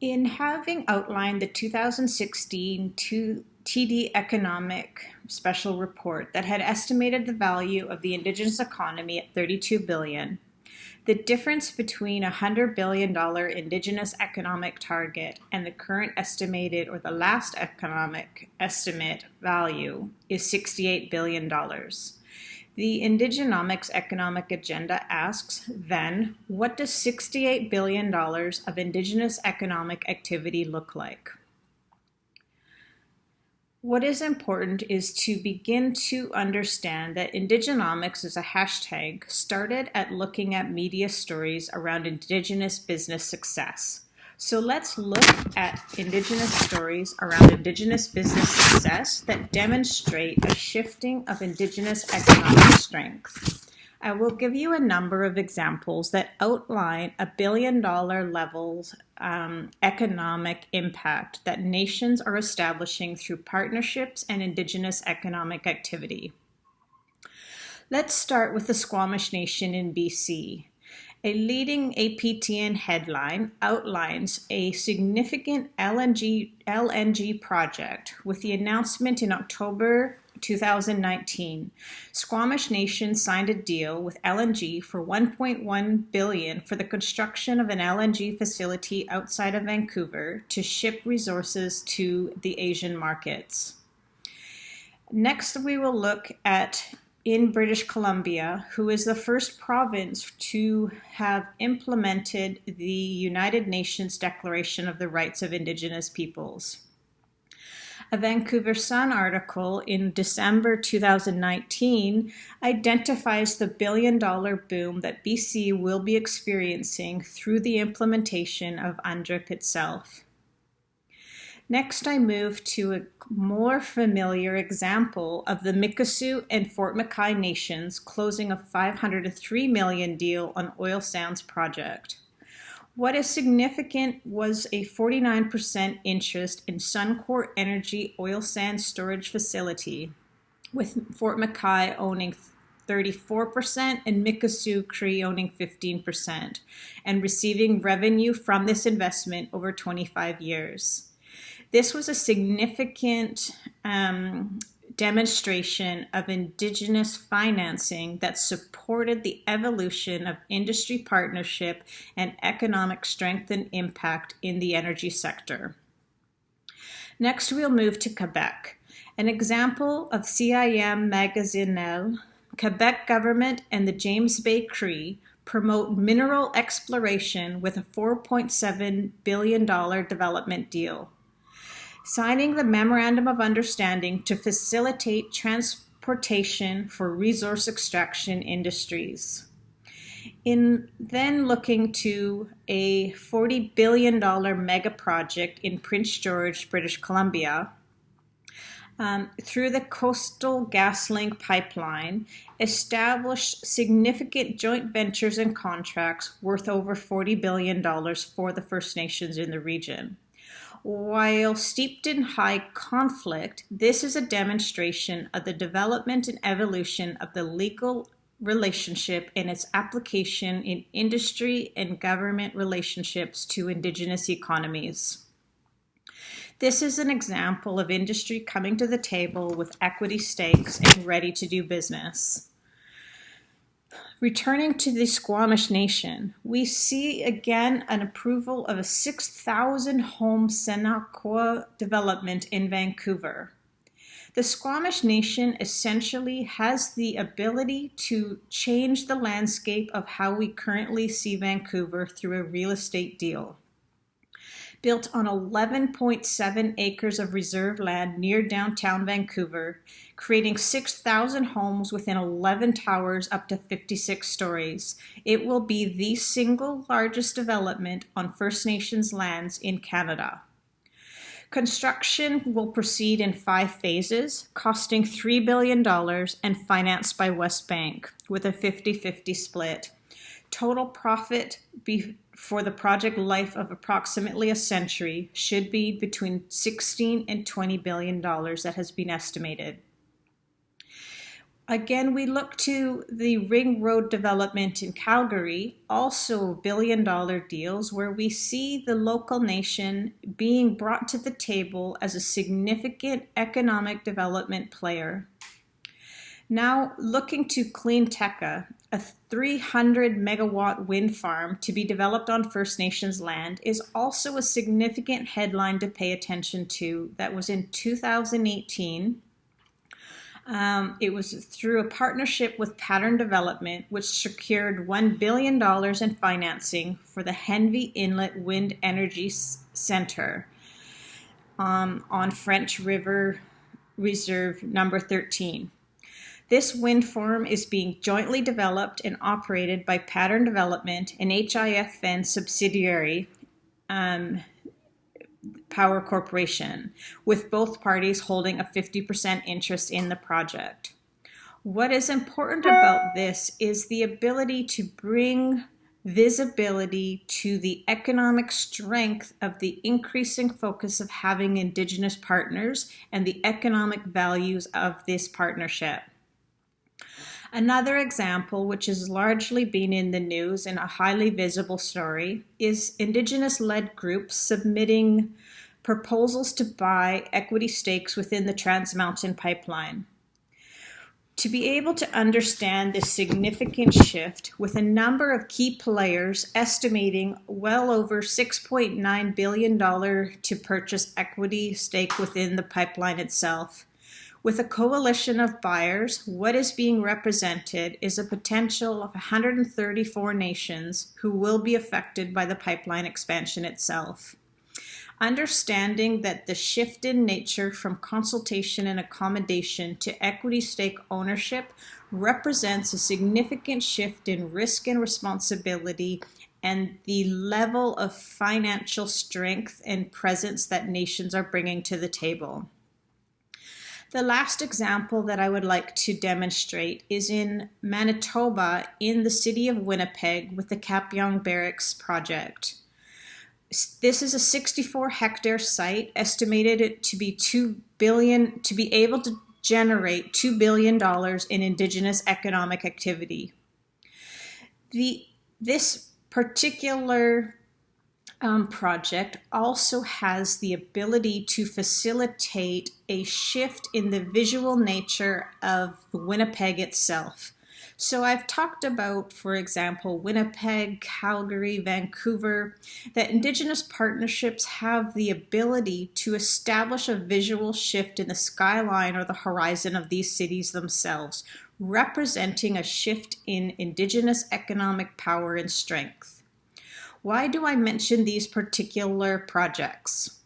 In having outlined the 2016 TD Economic Special Report that had estimated the value of the Indigenous economy at $32 billion, the difference between a $100 billion Indigenous economic target and the current estimated or the last economic estimate value is $68 billion. The Indigenomics economic agenda asks, then, what does $68 billion of Indigenous economic activity look like? What is important is to begin to understand that Indigenomics as a hashtag started at looking at media stories around Indigenous business success. So let's look at Indigenous stories around Indigenous business success that demonstrate a shifting of Indigenous economic strength. I will give you a number of examples that outline a billion-dollar levels economic impact that nations are establishing through partnerships and Indigenous economic activity. Let's start with the Squamish Nation in BC. A leading APTN headline outlines a significant LNG project with the announcement in October 2019. Squamish Nation signed a deal with LNG for $1.1 billion for the construction of an LNG facility outside of Vancouver to ship resources to the Asian markets. Next, we will look at in British Columbia, who is the first province to have implemented the United Nations Declaration of the Rights of Indigenous Peoples. A Vancouver Sun article in December 2019 identifies the billion-dollar boom that BC will be experiencing through the implementation of UNDRIP itself. Next, I move to a more familiar example of the Mikisew and Fort McKay nations closing a $503 million deal on oil sands project. What is significant was a 49% interest in Suncor Energy oil sands storage facility, with Fort McKay owning 34% and Mikisew Cree owning 15%, and receiving revenue from this investment over 25 years. This was a significant demonstration of Indigenous financing that supported the evolution of industry partnership and economic strength and impact in the energy sector. Next, we'll move to Quebec. An example of CIM Magasinel, Quebec government and the James Bay Cree promote mineral exploration with a $4.7 billion development deal, signing the Memorandum of Understanding to facilitate transportation for resource extraction industries. In then looking to a $40 billion mega project in Prince George, British Columbia, through the Coastal GasLink pipeline, established significant joint ventures and contracts worth over $40 billion for the First Nations in the region. While steeped in high conflict, this is a demonstration of the development and evolution of the legal relationship and its application in industry and government relationships to Indigenous economies. This is an example of industry coming to the table with equity stakes and ready to do business. Returning to the Squamish Nation, we see again an approval of a 6,000 home Senaqua development in Vancouver. The Squamish Nation essentially has the ability to change the landscape of how we currently see Vancouver through a real estate deal. Built on 11.7 acres of reserve land near downtown Vancouver, creating 6,000 homes within 11 towers up to 56 stories. It will be the single largest development on First Nations lands in Canada. Construction will proceed in 5 phases, costing $3 billion and financed by West Bank with a 50-50 split. Total profit for the project life of approximately a century should be between $16 and $20 billion that has been estimated. Again, we look to the Ring Road development in Calgary, also billion-dollar deals where we see the local nation being brought to the table as a significant economic development player. Now, looking to Clean Teca, a 300 megawatt wind farm to be developed on First Nations land, is also a significant headline to pay attention to. That was in 2018. It was through a partnership with Pattern Development, which secured $1 billion in financing for the Henvey Inlet Wind Energy Center on French River Reserve number 13. This wind farm is being jointly developed and operated by Pattern Development, an HIFN subsidiary, Power Corporation, with both parties holding a 50% interest in the project. What is important about this is the ability to bring visibility to the economic strength of the increasing focus of having Indigenous partners and the economic values of this partnership. Another example, which has largely been in the news and a highly visible story, is Indigenous-led groups submitting proposals to buy equity stakes within the Trans Mountain Pipeline. To be able to understand this significant shift, with a number of key players estimating well over $6.9 billion to purchase equity stake within the pipeline itself, with a coalition of buyers, what is being represented is a potential of 134 nations who will be affected by the pipeline expansion itself. Understanding that the shift in nature from consultation and accommodation to equity stake ownership represents a significant shift in risk and responsibility and the level of financial strength and presence that nations are bringing to the table. The last example that I would like to demonstrate is in Manitoba, in the city of Winnipeg, with the Kapyong Barracks project. This is a 64-hectare site, estimated to be able to generate $2 billion in Indigenous economic activity. This particular project also has the ability to facilitate a shift in the visual nature of Winnipeg itself. So I've talked about, for example, Winnipeg, Calgary, Vancouver, that Indigenous partnerships have the ability to establish a visual shift in the skyline or the horizon of these cities themselves, representing a shift in Indigenous economic power and strength. Why do I mention these particular projects?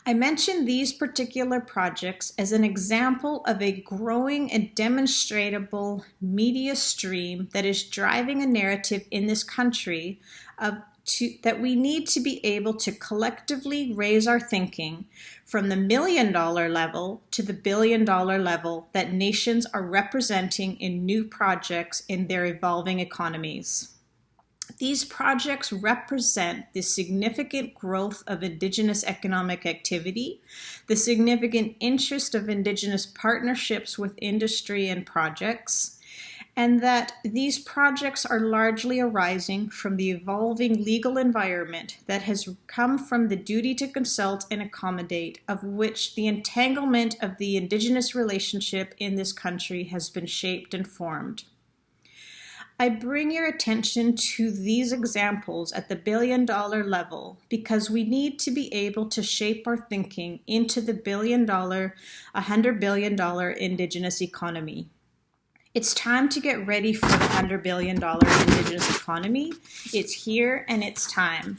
I mention these particular projects as an example of a growing and demonstrable media stream that is driving a narrative in this country that we need to be able to collectively raise our thinking from the $1 million level to the $1 billion level that nations are representing in new projects in their evolving economies. These projects represent the significant growth of Indigenous economic activity, the significant interest of Indigenous partnerships with industry and projects, and that these projects are largely arising from the evolving legal environment that has come from the duty to consult and accommodate, of which the entanglement of the Indigenous relationship in this country has been shaped and formed. I bring your attention to these examples at the $1 billion level because we need to be able to shape our thinking into the $1 billion, $100 billion Indigenous economy. It's time to get ready for the $100 billion Indigenous economy. It's here and it's time.